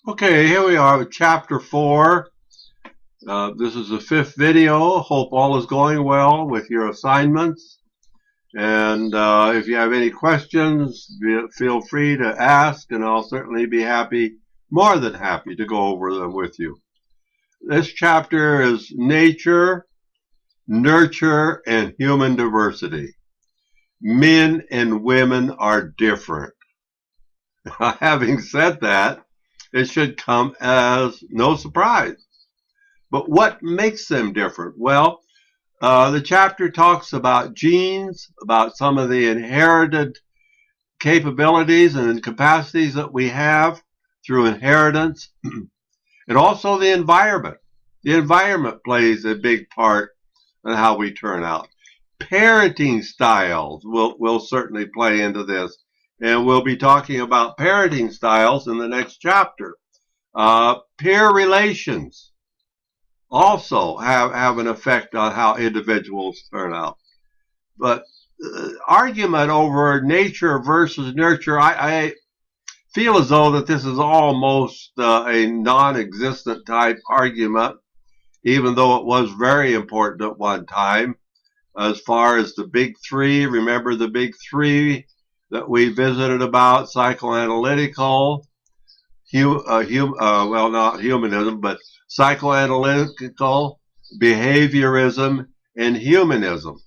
Okay, here we are with Chapter 4. This is the fifth video. Hope all is going well with your assignments. And if you have any questions, feel free to ask, and I'll certainly be more than happy to go over them with you. This chapter is Nature, Nurture, and Human Diversity. Men and women are different. Having said that, it should come as no surprise. But what makes them different? Well, the chapter talks about genes, about some of the inherited capabilities and capacities that we have through inheritance, and also the environment. The environment plays a big part in how we turn out. Parenting styles will certainly play into this, and we'll be talking about parenting styles in the next chapter. Peer relations also have an effect on how individuals turn out. But argument over nature versus nurture, I feel as though that this is almost a non-existent type argument, even though it was very important at one time. As far as the big three, remember the big three that we visited about: psychoanalytical, well, not humanism, but psychoanalytical, behaviorism, and humanism.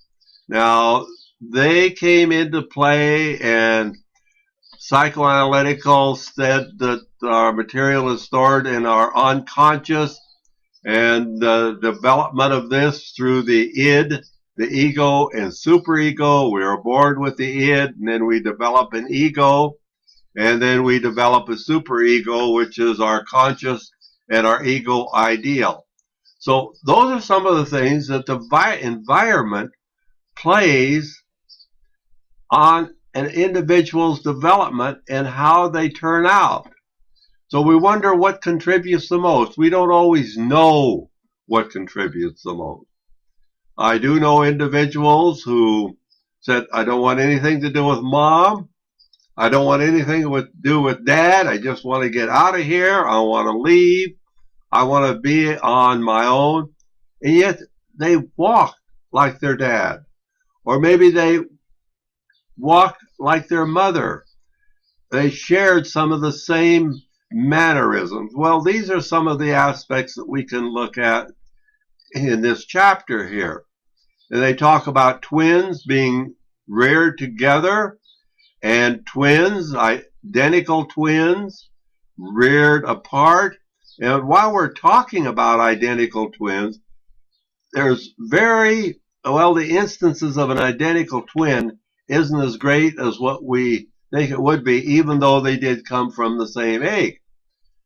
Now, they came into play, and psychoanalytical said that our material is stored in our unconscious, and the development of this through the id, the ego, and superego. We are born with the id, and then we develop an ego, and then we develop a superego, which is our conscious and our ego ideal. So those are some of the things that the environment plays on an individual's development and how they turn out. So we wonder what contributes the most. We don't always know what contributes the most. I do know individuals who said, I don't want anything to do with mom. I don't want anything to do with dad. I just want to get out of here. I want to leave. I want to be on my own. And yet they walk like their dad. Or maybe they walked like their mother. They shared some of the same mannerisms. Well, these are some of the aspects that we can look at in this chapter here. And they talk about twins being reared together, and twins, identical twins, reared apart. And while we're talking about identical twins, there's the instances of an identical twin isn't as great as what we think it would be, even though they did come from the same egg.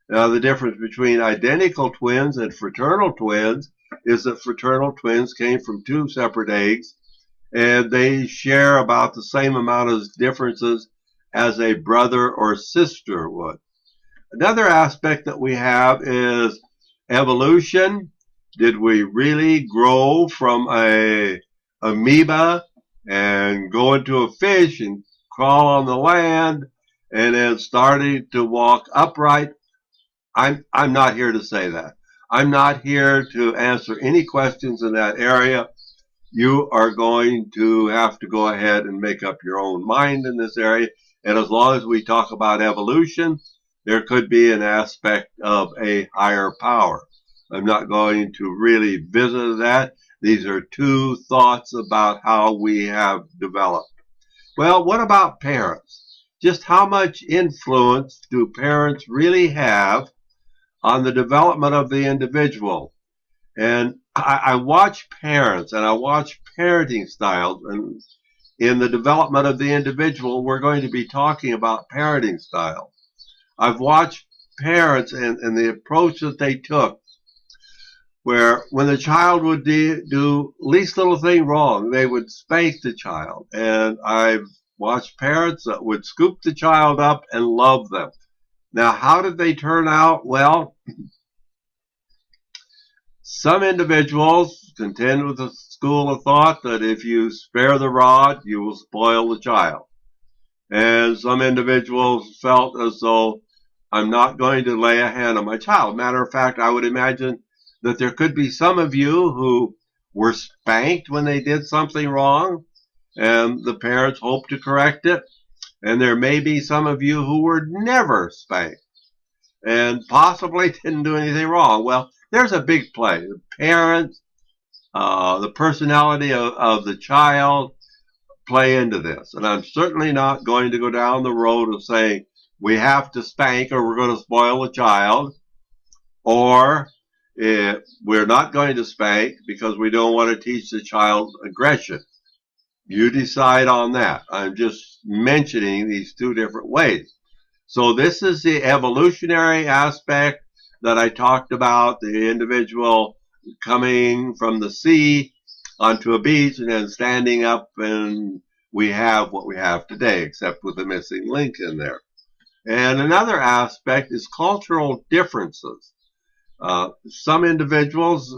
Now, the difference between identical twins and fraternal twins is that fraternal twins came from two separate eggs, and they share about the same amount of differences as a brother or sister would. Another aspect that we have is evolution. Did we really grow from a amoeba and go into a fish and crawl on the land and then started to walk upright? I'm not here to say that. I'm not here to answer any questions in that area. You are going to have to go ahead and make up your own mind in this area. And as long as we talk about evolution, there could be an aspect of a higher power. I'm not going to really visit that. These are two thoughts about how we have developed. Well, what about parents? Just how much influence do parents really have on the development of the individual? And I watch parents and I watch parenting styles, and in the development of the individual, we're going to be talking about parenting style. I've watched parents and the approach that they took, where when the child would do least little thing wrong, they would spank the child. And I've watched parents that would scoop the child up and love them. Now, how did they turn out? Well, some individuals contend with the school of thought that if you spare the rod, you will spoil the child. And some individuals felt as though I'm not going to lay a hand on my child. Matter of fact, I would imagine that there could be some of you who were spanked when they did something wrong, and the parents hope to correct it. And there may be some of you who were never spanked and possibly didn't do anything wrong. Well, there's a big play. The parents, the personality of the child play into this. And I'm certainly not going to go down the road of saying we have to spank or we're going to spoil the child, or we're not going to spank because we don't want to teach the child aggression. You decide on that. I'm just mentioning these two different ways. So this is the evolutionary aspect that I talked about, the individual coming from the sea onto a beach and then standing up, and we have what we have today, except with the missing link in there. And another aspect is cultural differences. Some individuals,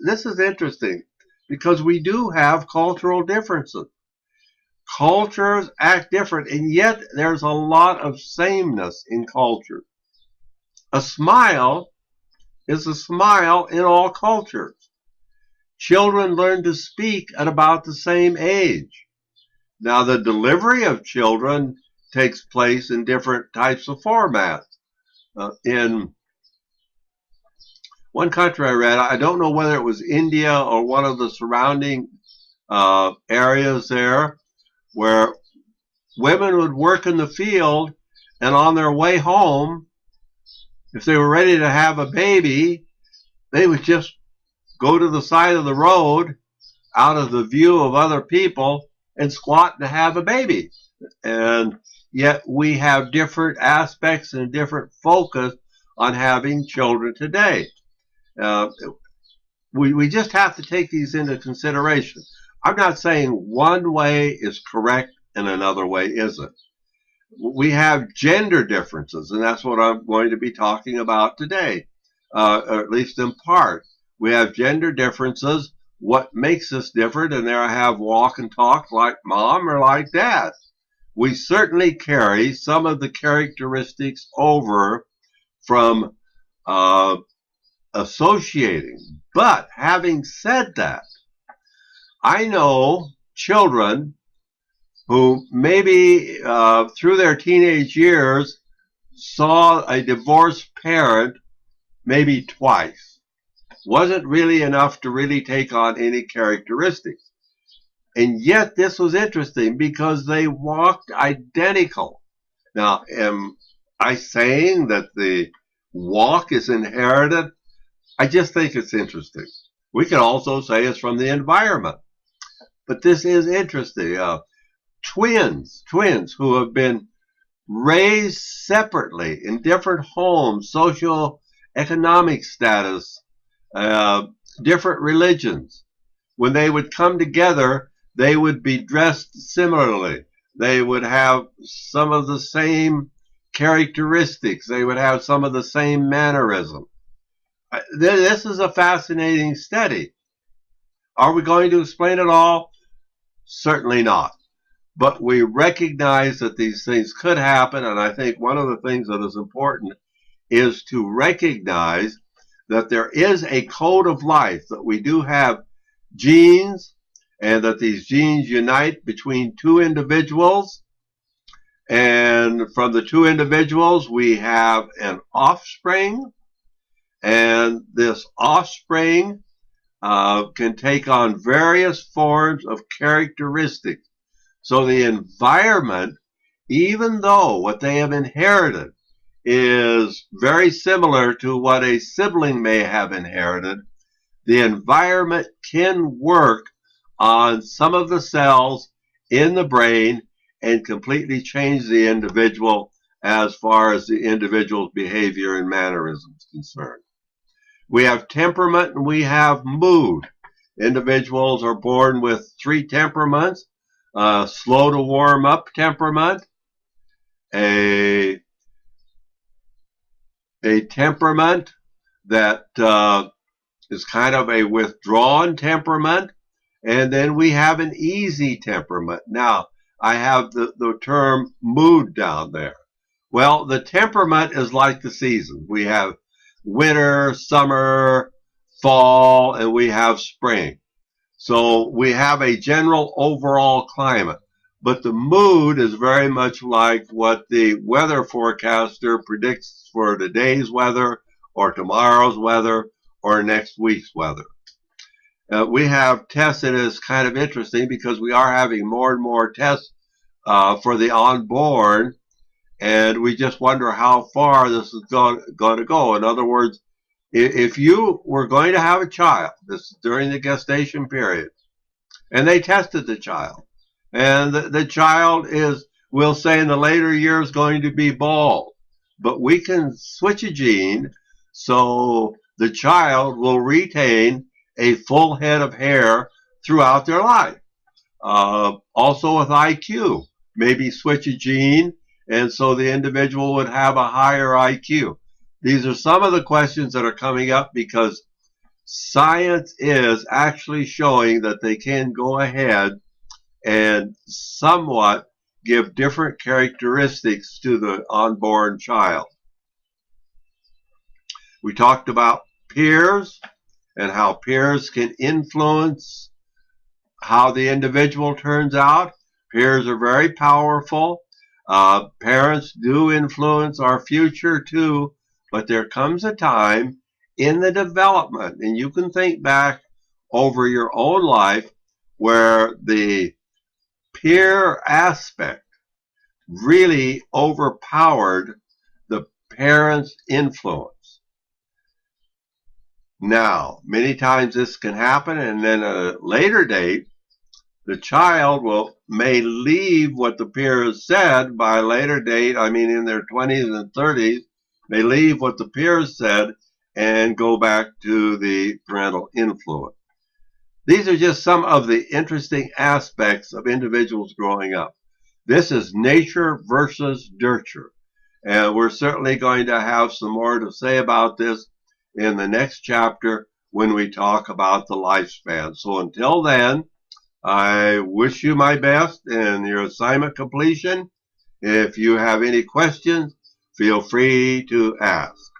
this is interesting, because we do have cultural differences. Cultures act different, and yet there's a lot of sameness in culture. A smile is a smile in all cultures. Children learn to speak at about the same age. Now, the delivery of children takes place in different types of formats. In one country I read, I don't know whether it was India or one of the surrounding areas there, where women would work in the field, and on their way home, if they were ready to have a baby, they would just go to the side of the road out of the view of other people and squat to have a baby. And yet we have different aspects and different focus on having children today. We just have to take these into consideration. I'm not saying one way is correct and another way isn't. We have gender differences, and that's what I'm going to be talking about today, or at least in part. We have gender differences, what makes us different, and there I have walk and talk like mom or like dad. We certainly carry some of the characteristics over from associating. But having said that, I know children who maybe through their teenage years saw a divorced parent maybe twice. Wasn't really enough to really take on any characteristics. And yet this was interesting because they walked identical. Now, am I saying that the walk is inherited? I just think it's interesting. We could also say it's from the environment. But this is interesting. Twins who have been raised separately in different homes, social economic status, different religions. When they would come together, they would be dressed similarly. They would have some of the same characteristics. They would have some of the same mannerism. This is a fascinating study. Are we going to explain it all? Certainly not. But we recognize that these things could happen, and I think one of the things that is important is to recognize that there is a code of life, that we do have genes, and that these genes unite between two individuals, and from the two individuals we have an offspring, and this offspring can take on various forms of characteristics. So the environment, even though what they have inherited is very similar to what a sibling may have inherited, the environment can work on some of the cells in the brain and completely change the individual as far as the individual's behavior and mannerism is concerned. We have temperament and we have mood. Individuals are born with three temperaments: slow to warm up temperament, a temperament that is kind of a withdrawn temperament, and then we have an easy temperament. Now, I have the term mood down there. Well, the temperament is like the season. We have winter, summer, fall, and we have spring. So we have a general overall climate, but the mood is very much like what the weather forecaster predicts for today's weather or tomorrow's weather or next week's weather. We have tests, and it's kind of interesting because we are having more and more tests for the unborn, and we just wonder how far this is going to go. In other words, if you were going to have a child, this is during the gestation period, and they tested the child, and the child is, we'll say in the later years, going to be bald, but we can switch a gene so the child will retain a full head of hair throughout their life. Also with IQ, maybe switch a gene, and so the individual would have a higher IQ. These are some of the questions that are coming up because science is actually showing that they can go ahead and somewhat give different characteristics to the unborn child. We talked about peers and how peers can influence how the individual turns out. Peers are very powerful. Parents do influence our future too, but there comes a time in the development, and you can think back over your own life where the peer aspect really overpowered the parent's influence. Now, many times this can happen, and then at a later date, the child may leave what the peer has said by a later date. I mean, in their 20s and 30s, they leave what the peers said and go back to the parental influence. These are just some of the interesting aspects of individuals growing up. This is nature versus nurture. And we're certainly going to have some more to say about this in the next chapter when we talk about the lifespan. So until then, I wish you my best in your assignment completion. If you have any questions, feel free to ask.